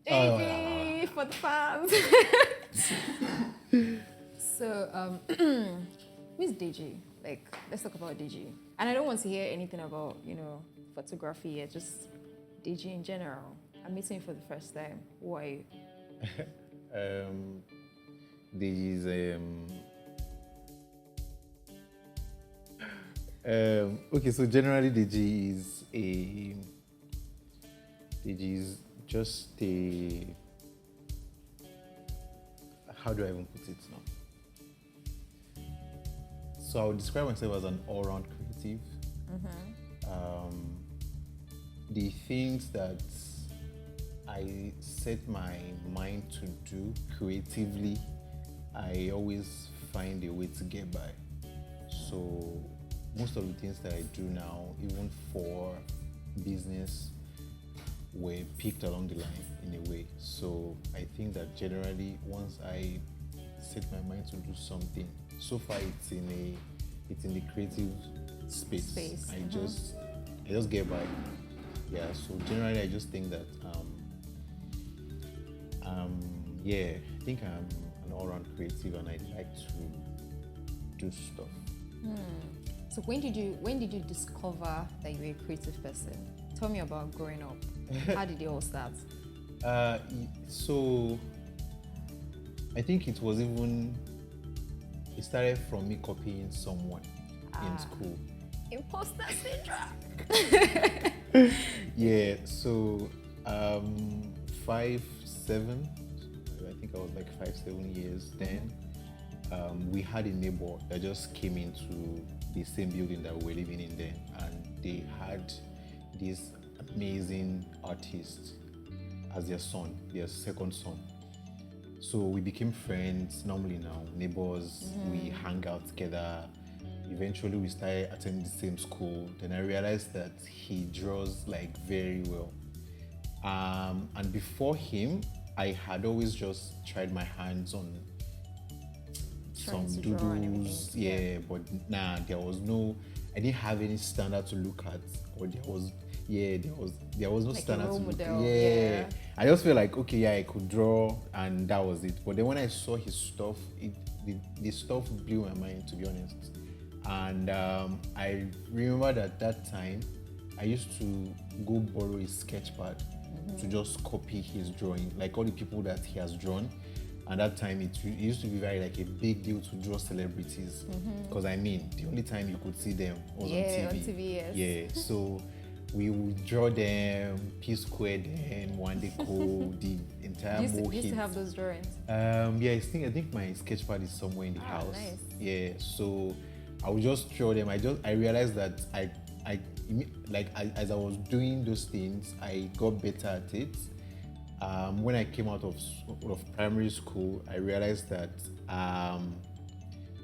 Deji for the fans. So, who's Deji? Like, let's talk about Deji. And I don't want to hear anything about, photography yet, just Deji in general. I'm meeting you for the first time. Who are you? Dejis, okay, so generally Deji is just a, how do I even put it now? So I would describe myself as an all-round creative. The things that I set my mind to do creatively, I always find a way to get by. So most of the things that I do now, even for business, were picked along the line in a way. So I think that generally, once I set my mind to do something, so far it's in the creative space. I just get by. Yeah. So generally, I just think that I think I'm an all-round creative, and I like to do stuff. So when did you discover that you were a creative person? Tell me about growing up. How did it all start? So I think it started from me copying someone in school. Imposter syndrome. Yeah, so 5, 7, I think I was like 5, 7 years then. We had a neighbor that just came into the same building that we were living in then, and they had this amazing artist as their son, their second son. So we became friends, normally now, neighbors, we hang out together. Eventually we started attending the same school. Then I realized that he draws like very well. And before him, I had always just tried my hands on some doodles, but there was no, I didn't have any standard to look at, or there was no like standard a role to look model, at. I just felt like, okay, I could draw, and that was it. But then when I saw his stuff, the stuff blew my mind, to be honest. And I remember that time, I used to go borrow his sketch pad to just copy his drawing, like all the people that he has drawn. And that time, it used to be very like a big deal to draw celebrities, because the only time you could see them was on TV. On TV, yes. Yeah, so we would draw them, P-square them, one day code, the entire You used to have those drawings? I think my sketch pad is somewhere in the house. Nice. Yeah, so I would just draw them. I realized that as I was doing those things, I got better at it. When I came out of primary school, I realized that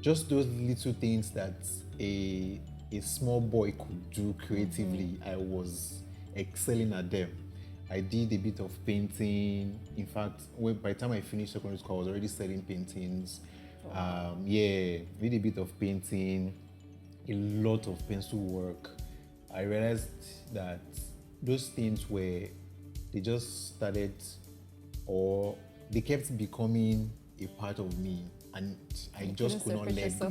just those little things that a small boy could do creatively, I was excelling at them. I did a bit of painting. In fact, by the time I finished secondary school, I was already selling paintings. Did a bit of painting, a lot of pencil work. I realized that those things they just started, or they kept becoming a part of me, and I just could not let go.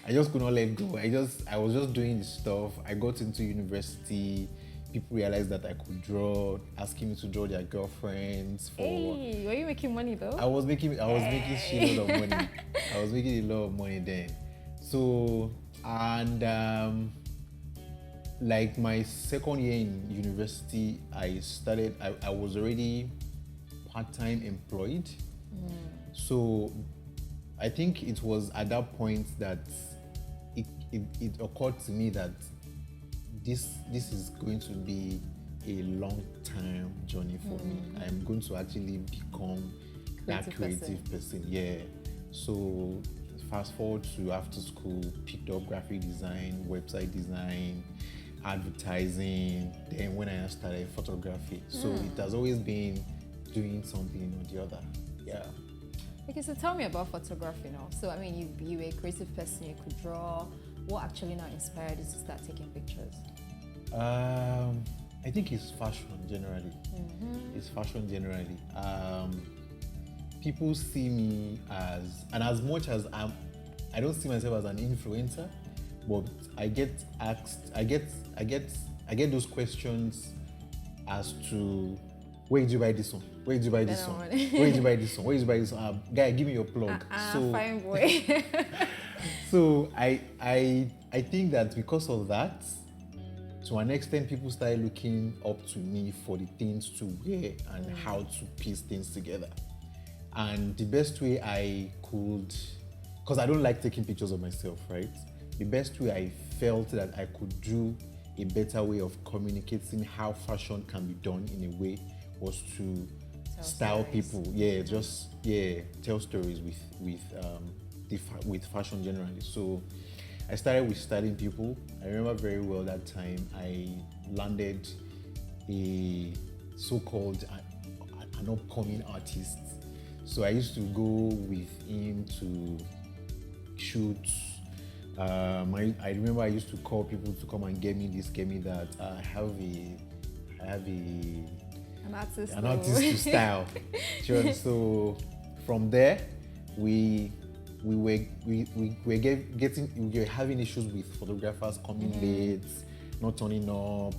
I just could not let go. I was just doing this stuff. I got into university. People realized that I could draw, asking me to draw their girlfriends. Hey, were you making money though? I was making shitload of money. I was making a lot of money then. So, and like my second year in university, I was already part-time employed. So I think it was at that point that it occurred to me that this is going to be a long-term journey for me. I'm going to actually become that creative person. Yeah. So fast forward to after school, picked up graphic design, website design, advertising. Then when I started photography, so it has always been doing something or the other. Yeah. Okay, so tell me about photography now. So you were a creative person, you could draw. What actually now inspired you to start taking pictures? I think it's fashion generally. It's fashion generally. People see me as, and as much as I don't see myself as an influencer, but I get asked, I get those questions as to, where did you buy this one? Where did you buy this one? Where did you buy this one? Where did you buy this one? Guy, give me your plug. Fine boy. So I think that because of that, to an extent, people started looking up to me for the things to wear and how to piece things together. And the best way I could, because I don't like taking pictures of myself, right? The best way I felt that I could do a better way of communicating how fashion can be done in a way was to style people. Yeah, tell stories with fashion generally. So I started with styling people. I remember very well that time I landed a so-called an upcoming artist. So I used to go with him to shoots. I remember I used to call people to come and get me this, get me that. I have an artist to style. Sure. So from there, we were having issues with photographers coming late, not turning up,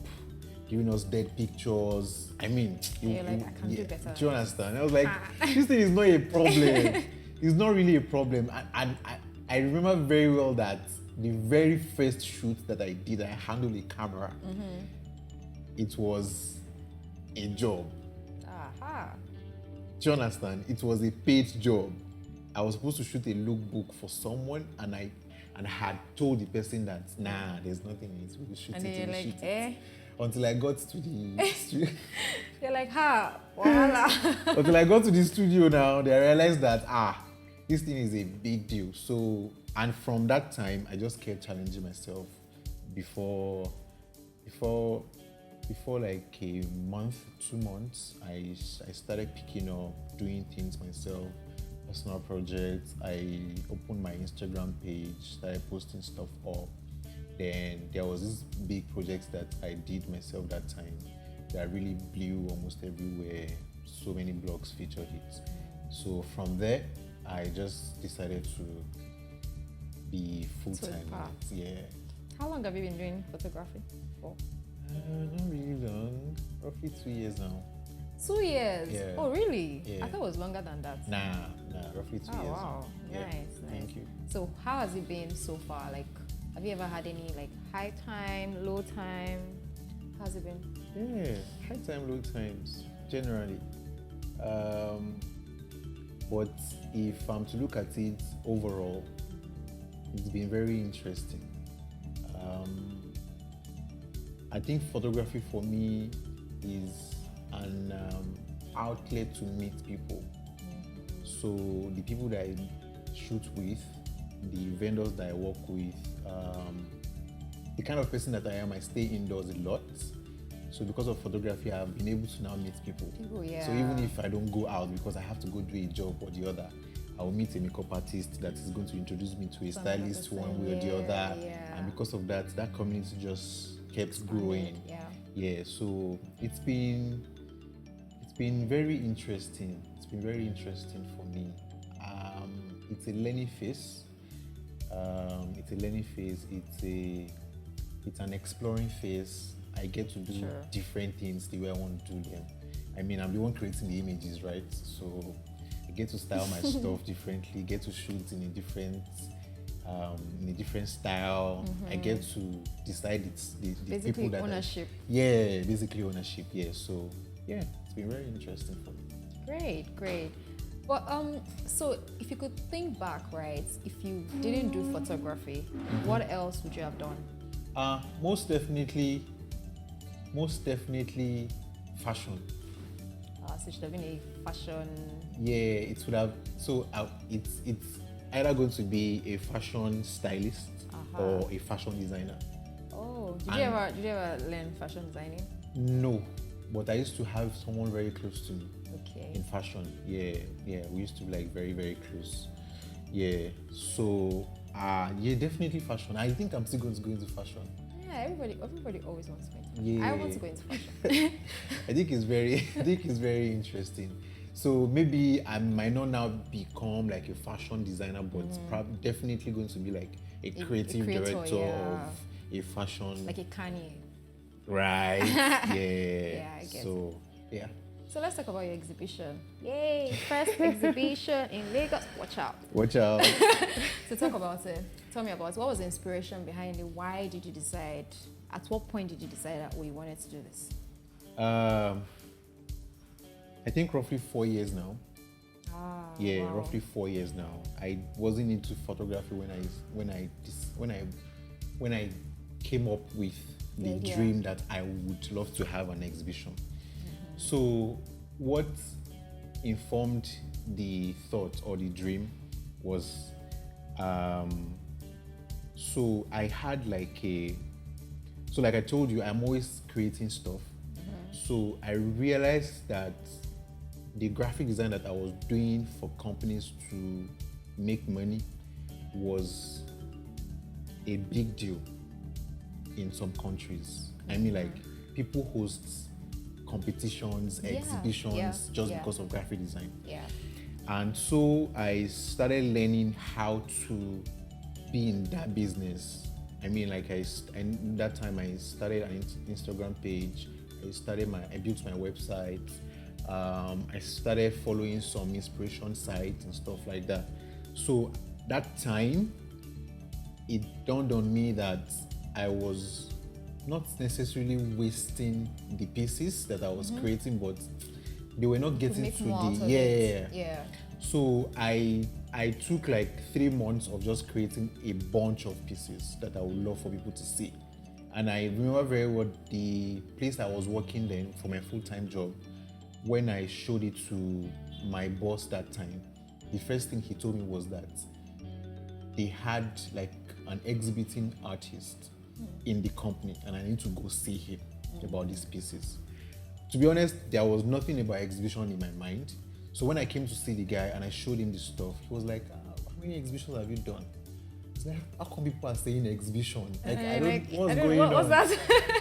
giving us dead pictures. I mean, I can do better. Do you understand? I was like, this thing is not a problem. It's not really a problem. And I remember very well that the very first shoot that I did, I handled a camera. It was a job. Do you understand? It was a paid job. I was supposed to shoot a lookbook for someone, and I had told the person that, nah, there's nothing in it. We'll shoot it. Until I got to the studio. You're like, voila. Until I got to the studio now, they realized that, this thing is a big deal. So, and from that time, I just kept challenging myself. Before like a month, 2 months, I started picking up, doing things myself, personal projects. I opened my Instagram page, started posting stuff up. Then there was this big project that I did myself that time that really blew almost everywhere. So many blogs featured it. So from there, I just decided to be full-time. Yeah. How long have you been doing photography for? Not really long. Roughly 2 years now. 2 years? Yeah. Oh, really? Yeah. I thought it was longer than that. Nah, roughly 2 years. Wow. Yeah. Nice. Thank you. So how has it been so far? Like, have you ever had any like high time, low time? How's it been? Yeah, high time, low times, generally. But if I'm to look at it overall, it's been very interesting. I think photography for me is an outlet to meet people. So the people that I shoot with, the vendors that I work with, the kind of person that I am, I stay indoors a lot. So because of photography, I've been able to now meet people. Yeah. So even if I don't go out because I have to go do a job or the other, I will meet a makeup artist that is going to introduce me to a stylist one way or the other. Yeah. And because of that, that community just kept growing. Yeah. So it's been very interesting. It's been very interesting for me. It's a learning phase. It's an exploring phase. I get to do different things the way I want to do them. I mean, I'm the one creating the images, right? So I get to style my stuff differently, get to shoot in a different style. I get to decide the basically people that ownership. Basically ownership. Yeah. So yeah, it's been very interesting for me. Great. But so if you could think back, right? If you didn't do photography, what else would you have done? Most definitely fashion. So it should have been a fashion. Yeah, it would have. So it's either going to be a fashion stylist or a fashion designer. Oh, did you ever learn fashion designing? No, but I used to have someone very close to me. Okay. In fashion, yeah, we used to be like very, very close. Yeah, so definitely fashion. I think I'm still going to go into fashion. Yeah, everybody always wants to go into fashion. Yeah. I want to go into fashion. I think it's very interesting. So maybe I might not now become like a fashion designer, but it's definitely going to be like a creative creator, director yeah. of a fashion. Like a Kanye. Right. Yeah. Yeah, I guess. So yeah. So let's talk about your exhibition. Yay! First exhibition in Lagos. Watch out. Watch out. So talk about it. Tell me about it. What was the inspiration behind it? Why did you decide? At what point did you decide that you wanted to do this? I think roughly 4 years now. Yeah, Wow. roughly 4 years now. I wasn't into photography when I came up with the idea. dream that I would love to have an exhibition. So what informed the thought or the dream was, so I had like I told you, I'm always creating stuff. So I realized that the graphic design that I was doing for companies to make money was a big deal in some countries. I mean, like, people host competitions, exhibitions just because of graphic design. Yeah. And so I started learning how to be in that business. I mean, like, and that time I started an Instagram page. I built my website. I started following some inspiration sites and stuff like that. So that time, it dawned on me that I was not necessarily wasting the pieces that I was creating, but they were not getting make to more out the of it. Yeah. So I took like 3 months of just creating a bunch of pieces that I would love for people to see. And I remember very well the place I was working then for my full-time job. When I showed it to my boss that time, the first thing he told me was that they had like an exhibiting artist in the company and I need to go see him about these pieces. To be honest, there was nothing about exhibition in my mind. So when I came to see the guy and I showed him this stuff, he was like, how many exhibitions have you done? It's like, how come people are saying exhibition? Like, what's going on? What's that?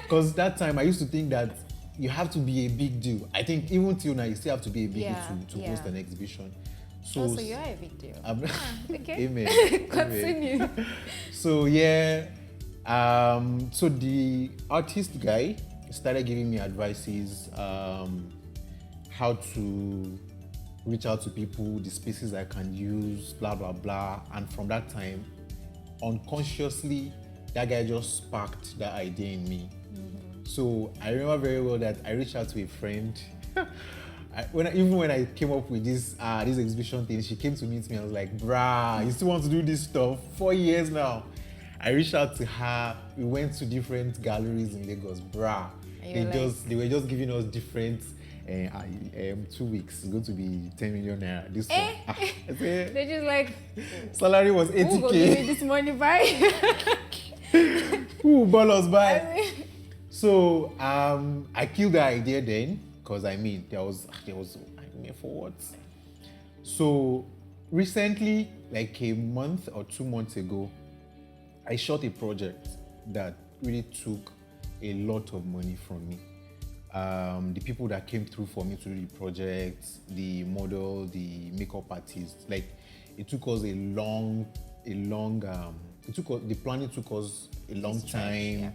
Because that time I used to think that you have to be a big deal. I think even till now, you still have to be a big deal to host an exhibition. So you are a big deal. Okay. Amen. Continue. So yeah, so the artist guy started giving me advices, how to reach out to people, the spaces I can use, blah blah blah. And from that time, unconsciously, that guy just sparked that idea in me. So I remember very well that I reached out to a friend. Even when I came up with this exhibition thing, she came to meet me. I was like, "Bruh, you still want to do this stuff? 4 years now." I reached out to her. We went to different galleries in Lagos. Bruh, they were just giving us different. 2 weeks. It's going to be 10 million naira. This one. They're just like, salary was 80K. Who go give me this money by? Who ball us by? So I killed the idea then, because I mean there was I mean, for what? So recently, like a month or 2 months ago, I shot a project that really took a lot of money from me. The people that came through for me to do the project, the model, the makeup artist, like it took us the planning took us a long time. Yeah.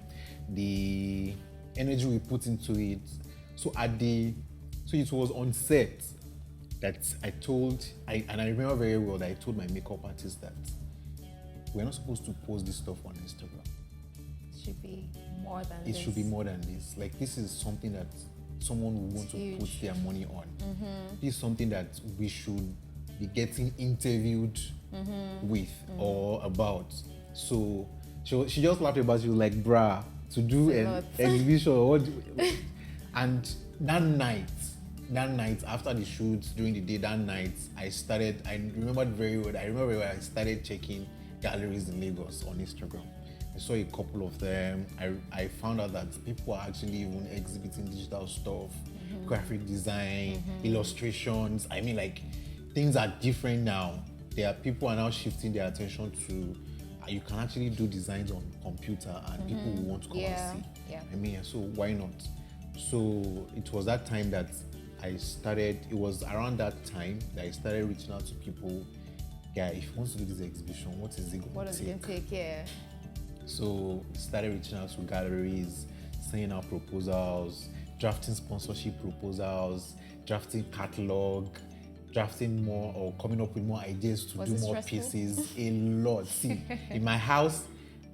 The energy we put into it. So it was on set that I remember very well that I told my makeup artist that we're not supposed to post this stuff on Instagram. Should be more than it should be more than this. Like, this is something that someone will want to put their money on. This is something that we should be getting interviewed with or about. So she just laughed about it. She was like, "Bruh, to do an exhibition." And that night after the shoot, during the day, I remembered very well. I remember when I started checking galleries in Lagos on Instagram. I saw a couple of them. I found out that people are actually even exhibiting digital stuff, graphic design, illustrations. I mean, like, things are different now. People are now shifting their attention to you can actually do designs on computer and people will want to come and see. Yeah. I mean, so why not? So it was that time that I started, it was around that time that I started reaching out to people. Yeah, if you want to do this exhibition, what is it going to take? Take care. So started reaching out to galleries, sending out proposals, drafting sponsorship proposals, drafting catalog, drafting more or coming up with more ideas to do more pieces. A lot. See, in my house,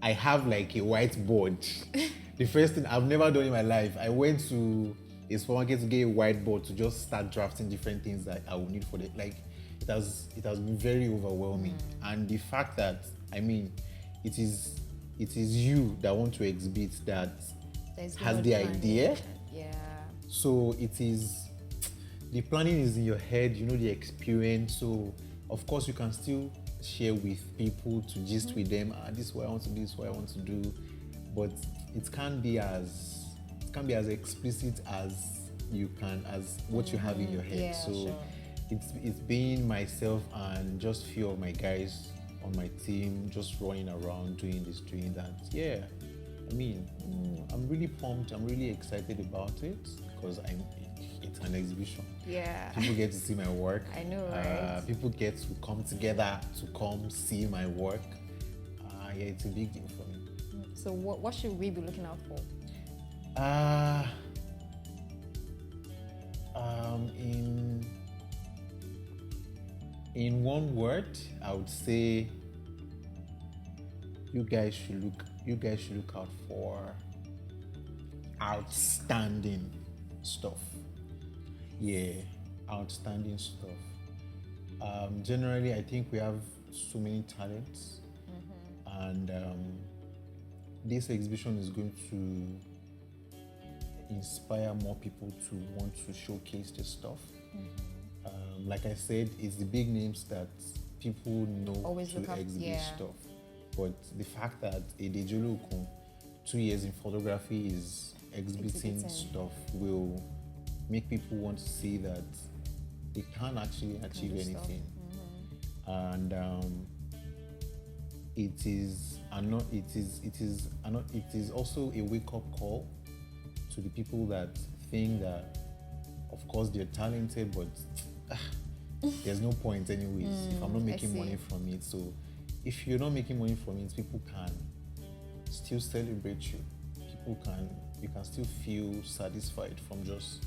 I have like a whiteboard. The first thing I've never done in my life, I went to a supermarket to get a whiteboard to just start drafting different things that I would need for it. Like it has been very overwhelming. And the fact that, I mean, it is you that want to exhibit that has the idea. Yeah. So the planning is in your head, you know, the experience. So of course you can still share with people to gist with them. This is what I want to do, this is what I want to do. But it can't be as explicit as you can, as what you have in your head. Yeah, so sure. it's been myself and just few of my guys on my team just running around doing that. Yeah, I mean, I'm really pumped. I'm really excited about it because it's an exhibition. Yeah. People get to see my work. I know, right? People get to come together to come see my work. Yeah, it's a big deal for me. So what should we be looking out for? In one word, I would say you guys should look out for outstanding stuff. Yeah, outstanding stuff. Generally, I think we have so many talents, and this exhibition is going to inspire more people to want to showcase this stuff. Like I said, it's the big names that people know Always to exhibit yeah. stuff. But the fact that a Deji Oluokun, 2 years in photography, is exhibiting stuff will make people want to see that they can actually achieve anything. And it is also a wake-up call to the people that think that, of course, they're talented, but there's no point anyways if I'm not making money from it. So if you're not making money from it, people can still celebrate you. You can still feel satisfied from just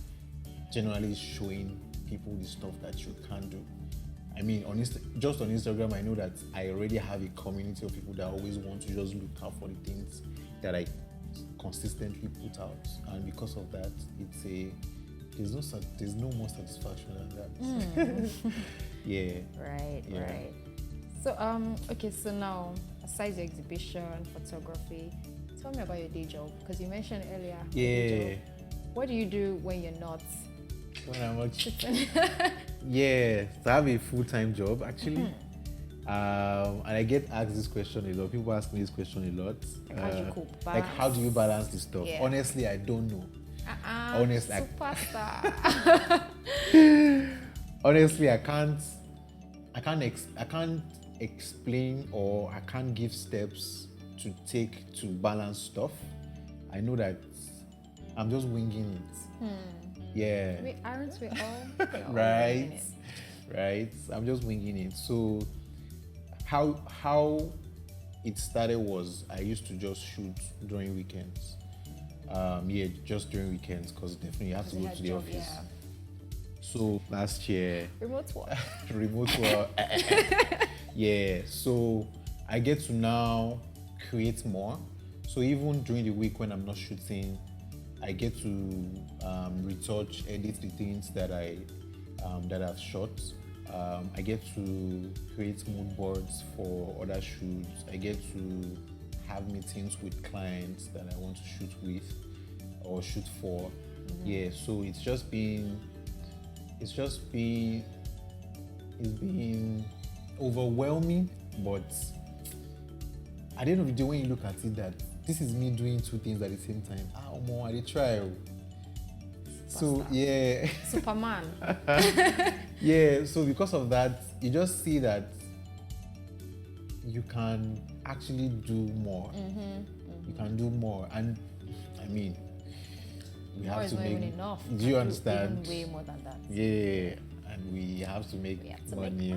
generally showing people the stuff that you can do. I mean, just on Instagram, I know that I already have a community of people that always want to just look out for the things that I consistently put out, and because of that, there's no more satisfaction than that. Yeah. Right. So okay, so now aside the exhibition, photography, tell me about your day job, because you mentioned earlier. Yeah. What do you do when you're not? When I'm actually, yeah, so I have a full-time job actually. And I get asked this question a lot. People ask me this question a lot. Like how do you cope? Like how do you balance this stuff? Yeah. Honestly, I don't know. Honestly, superstar. Honestly, I can't explain, or I can't give steps to take to balance stuff. I know that I'm just winging it. Yeah. Aren't we all? Right. I'm just winging it. So how it started was I used to just shoot during weekends. Just during weekends, because definitely you have to go to the office. Yeah. So last year, Remote work. Yeah. So I get to now create more. So even during the week when I'm not shooting, I get to retouch, edit the things that I've shot. I get to create mood boards for other shoots. I get to have meetings with clients that I want to shoot with or shoot for. Yeah, so it's been overwhelming, but at the end of the day, when you look at it, that this is me doing two things at the same time. I did try. So yeah. Superman. Yeah, so because of that, you just see that you can actually do more. You can do more, and I mean, we More have is to not make. even enough. Do you understand? Even way more than that. Yeah, and we have to make money.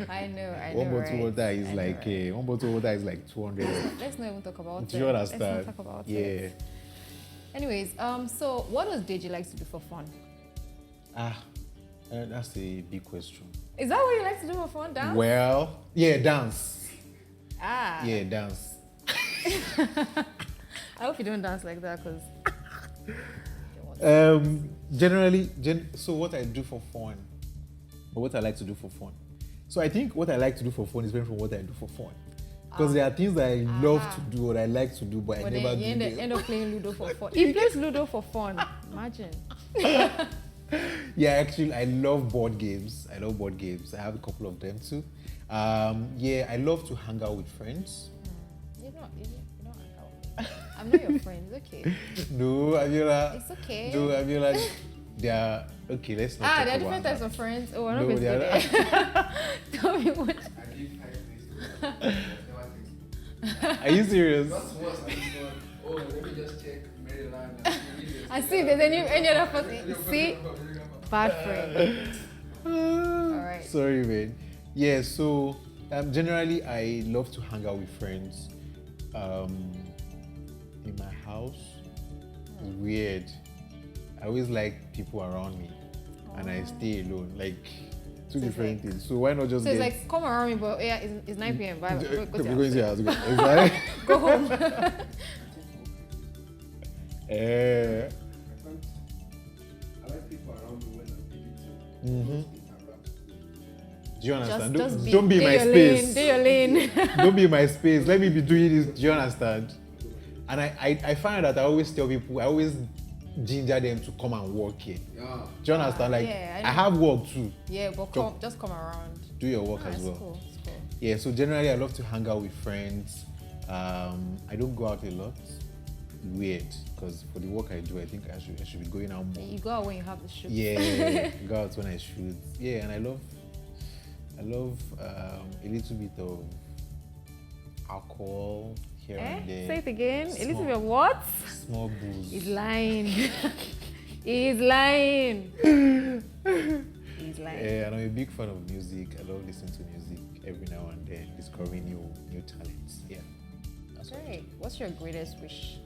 I know. One bottle right? water is I know, like right? one bottle water is like 200. Let's not even talk about Do it. you Let's understand? not talk about Yeah. it. Anyways, so what does Deji like to do for fun? That's a big question. Is that what you like to do for fun? Dance? Well, yeah, dance. Ah. Yeah, dance. I hope you don't dance like that, because. Generally, so what I do for fun, or what I like to do for fun. So I think what I like to do for fun is different from what I do for fun. Because there are things that I love to do or I like to do, but I never do. You end up playing Ludo for fun. He plays Ludo for fun. Imagine. Yeah, actually, I love board games. I have a couple of them too. Yeah, I love to hang out with friends. You don't hang out with me. I'm not your friend. It's okay. No, Abiola. It's okay. No, Abiola. They are okay. Let's not. There are different types of friends. Oh, I'm not No, going to they say that. Tell me what. Are you serious? That's worse. Oh, let me just check Maryland. I see if there's any other person. See? Bad friend. All right. Sorry, man. Yeah, so generally I love to hang out with friends in my house. It's weird. I always like people around me, and I stay alone. Like two different things. So why not just? So it's like, come around me, but yeah, it's 9 p.m. Bye. Go to your house. Go home. I like people around me when I'm able to. Do you understand? Just Don't be in my space. Do your lane. Don't be in my space. Let me be doing this. Do you understand? And I find that I always tell people, I always ginger them to come and work here. Yeah. Do you understand? Like, yeah, I have work too. Yeah, but just come around. Do your work as It's well. cool. It's cool. Yeah, so generally I love to hang out with friends. I don't go out a lot. Weird, because for the work I do, I think I should be going out more. You go out when you have the shoot. Yeah, go out when I shoot. Yeah, and I love a little bit of alcohol here and there. Say it again. A little bit of what? Small booze. He's lying. He's lying. He's lying. Yeah, and I'm a big fan of music. I love listening to music every now and then, discovering new talents. Yeah. That's what I Great. What's your greatest wish?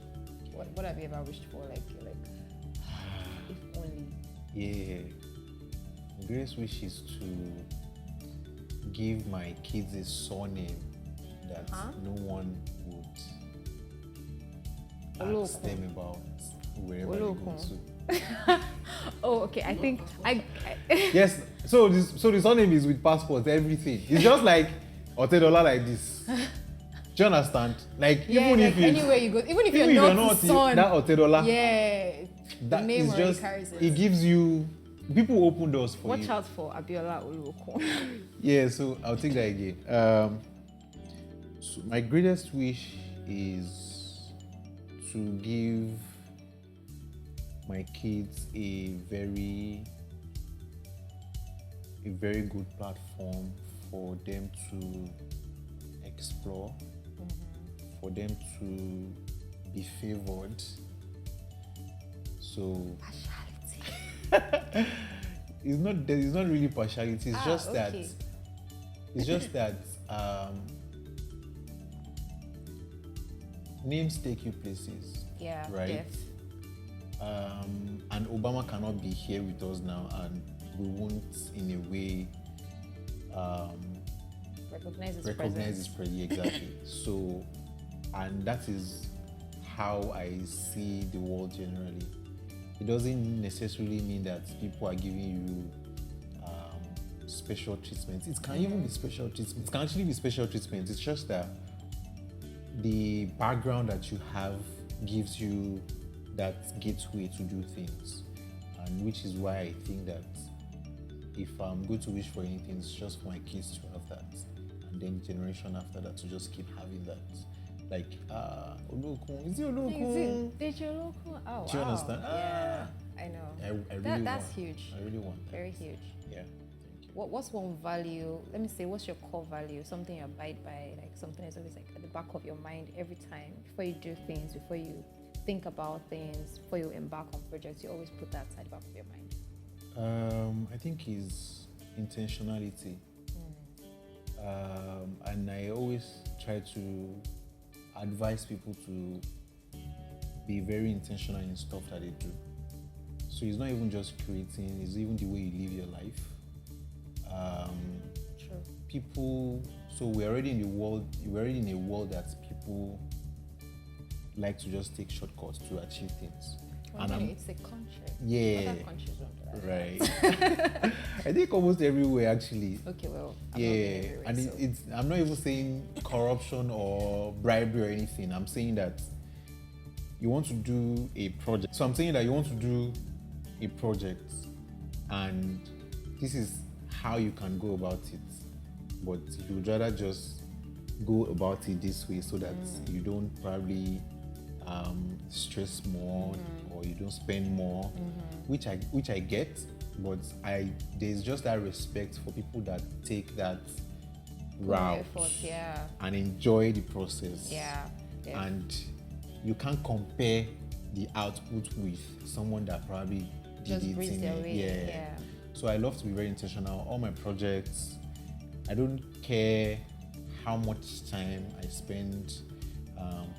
What have you ever wished for? Like if only. Yeah. My greatest wish is to give my kids a surname that no one would ask Oluokun. them about wherever they go Oluokun. to. Oh, okay. I think I Yes, so the surname is with passport, everything. It's just like Otedola like this. Do you understand? Like yeah, even like if it's anywhere you go, even if you're not the son, that Otedola, yeah, that the name is already just carries it. it gives you people open doors for Watch you. out for Abiola Oluokun. Yeah, so I'll take that again. So my greatest wish is to give my kids a very good platform for them to explore, for them to be favored. So Partiality. it's not really partiality. It's just okay. that names take you places. Yeah. Right. Yes. And Obama cannot be here with us now, and we won't, in a way, Recognize his recognize presence. his presence. Exactly. So, and that is how I see the world generally. It doesn't necessarily mean that people are giving you special treatment. It can even be special treatment. It can actually be special treatment. It's just that the background that you have gives you that gateway to do things, and which is why I think that if I'm going to wish for anything, it's just for my kids to have that, and then generation after that to just keep having that. Like, Oluokun, is it Oluokun? Is it Deji Oluokun? Oh, Do you understand? Yeah, I know. I really That's want. huge. I really want that. Very huge. Yeah, thank you. what's one value? Let me say, what's your core value? Something you abide by, like something that's always like at the back of your mind every time before you do things, before you think about things, before you embark on projects. You always put that at the back of your mind. I think is intentionality. And I always try to advise people to be very intentional in stuff that they do. So it's not even just creating, it's even the way you live your life. True. People, so we're already in a world that people like to just take shortcuts to achieve things. Well, and it's a country. Yeah. Other countries don't do that. Right. I think almost everywhere actually. Okay, well, it's I'm not even saying corruption or bribery or anything. I'm saying that you want to do a project. So I'm saying that you want to do a project and this is how you can go about it. But you would rather just go about it this way so that you don't probably stress more or you don't spend more, which I get, but there's just that respect for people that take that route and enjoy the process. Yeah. And you can't compare the output with someone that probably did Just it breeze in their it. way. Yeah. So I love to be very intentional. All my projects, I don't care how much time I spend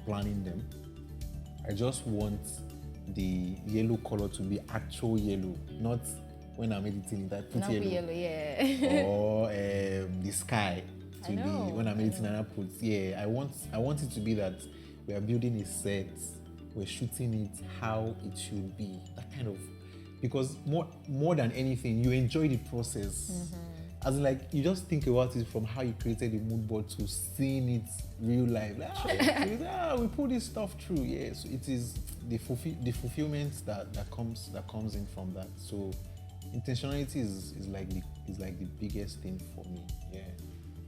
planning them. I just want the yellow color to be actual yellow, not when I'm editing it, I put Not yellow. yeah. Or the sky to be when I'm editing and I put I want it to be that we are building a set, we're shooting it how it should be. That kind of, because more than anything, you enjoy the process. As in, like, you just think about it from how you created the mood board to seeing it real life. Like, we put this stuff through. Yeah, so it is the fulfillment that comes in from that. So intentionality is like the biggest thing for me. Yeah.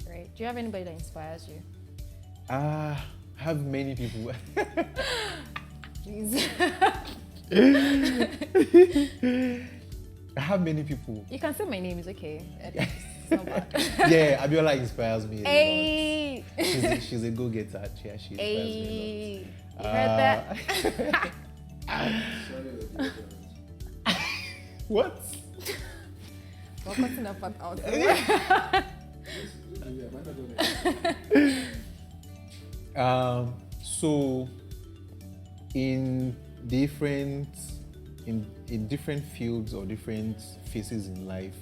Great. Do you have anybody that inspires you? I have many people. Please. I have many people. You can say my name, it's okay. It's not bad. Yeah, Abiola inspires me Hey! a lot. She's a go-getter. Yeah, she inspires Hey! me You heard that? Sorry, What? We're cutting that part out. So in different fields or different phases in life,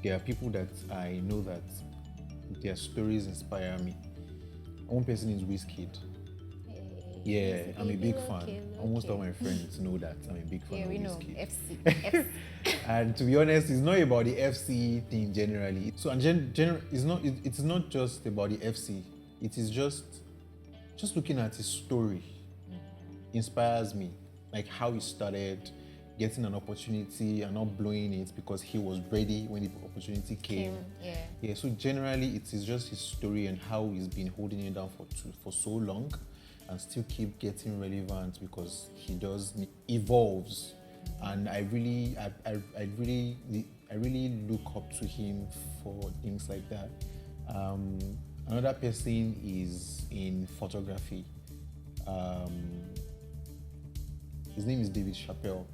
there are people that I know that their stories inspire me. One person is Wizkid. Yeah, I'm a big fan. Almost all my friends know that I'm a big fan of we know. Wizkid. FC. And to be honest, it's not about the FC thing generally. So, and it's not just about the FC. It is just looking at his story inspires me. Like how he started, getting an opportunity and not blowing it because he was ready when the opportunity came. Yeah. So generally, it is just his story and how he's been holding it down for so long, and still keep getting relevant because he evolves. And I really look up to him for things like that. Another person is in photography. His name is David Chappelle.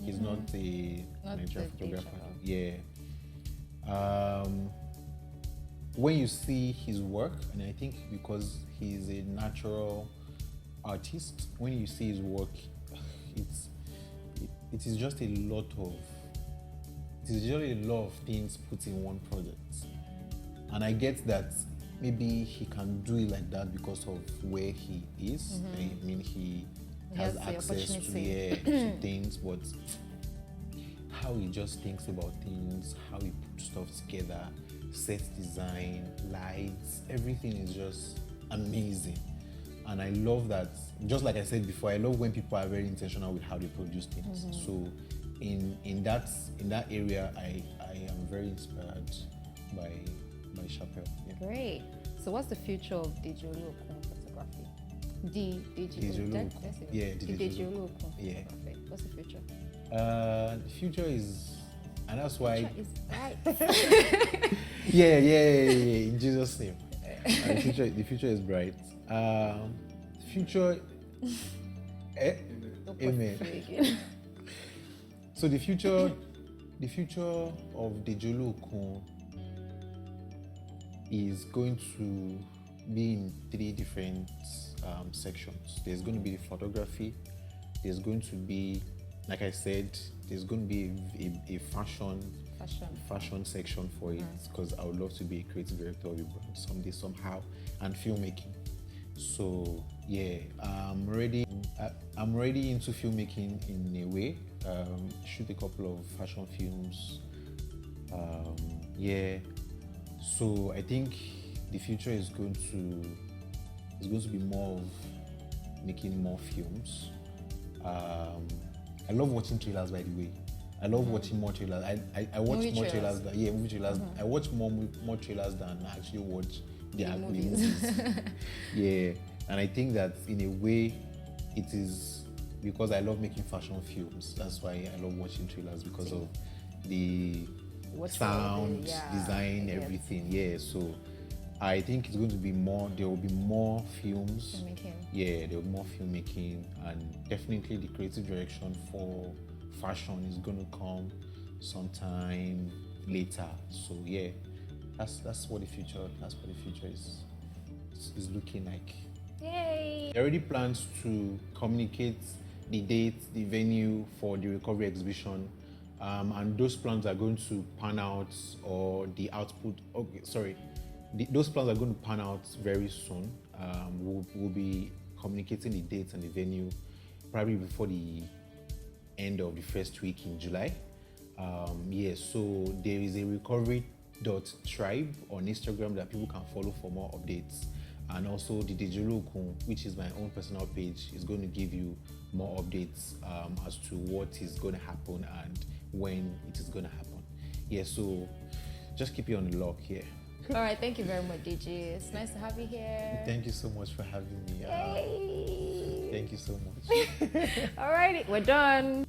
He's not a Nigerian photographer. Yeah. When you see his work, and I think because he's a natural artist, when you see his work, it is just a lot of things put in one project. And I get that maybe he can do it like that because of where he is. I mean, he has access to things, but how he just thinks about things, how he puts stuff together, set design, lights, everything is just amazing. And I love that. Just like I said before, I love when people are very intentional with how they produce things. So in that area, I am very inspired by Chappelle. Yeah. Great. So what's the future of Deji Oluokun photography? Deji Oluokun. Yeah, Deji Oluokun. Yeah. Perfect. What's the future? The future is, And that's why. Future is bright. Yeah, in Jesus' name. The future is bright. Future. Amen. So the future of Deji Oluokun is going to be in 3 different sections. There's going to be the photography. There's going to be, like I said, there's going to be a fashion section for it, because I would love to be a creative director of a brand someday, somehow, and filmmaking. So yeah, I'm already into filmmaking in a way. Shoot a couple of fashion films. So I think the future is going to be more of making more films. I love watching trailers, by the way. I love watching more trailers. I watch more trailers than movie trailers. I watch more trailers than I actually watch the movies. Yeah, and I think that in a way, it is because I love making fashion films. That's why I love watching trailers, because of the sound, design, everything. Yeah, so I think it's going to be more. There will be more films. Yeah, there will be more filmmaking, and definitely the creative direction for fashion is going to come sometime later. So yeah, that's what the future is looking like. Yay! There are already plans to communicate the date, the venue for the recovery exhibition, and those plans are going to pan out, or the output. Okay, sorry. Those plans are going to pan out very soon. We'll be communicating the dates and the venue probably before the end of the first week in July. So there is a recovery.tribe on Instagram that people can follow for more updates. And also the Deji Oluokun, which is my own personal page, is going to give you more updates as to what is going to happen and when it is going to happen. Yeah, so just keep it on the lock here. All right, thank you very much, Deji. It's nice to have you here. Thank you so much for having me. Yay! Thank you so much. All right, we're done.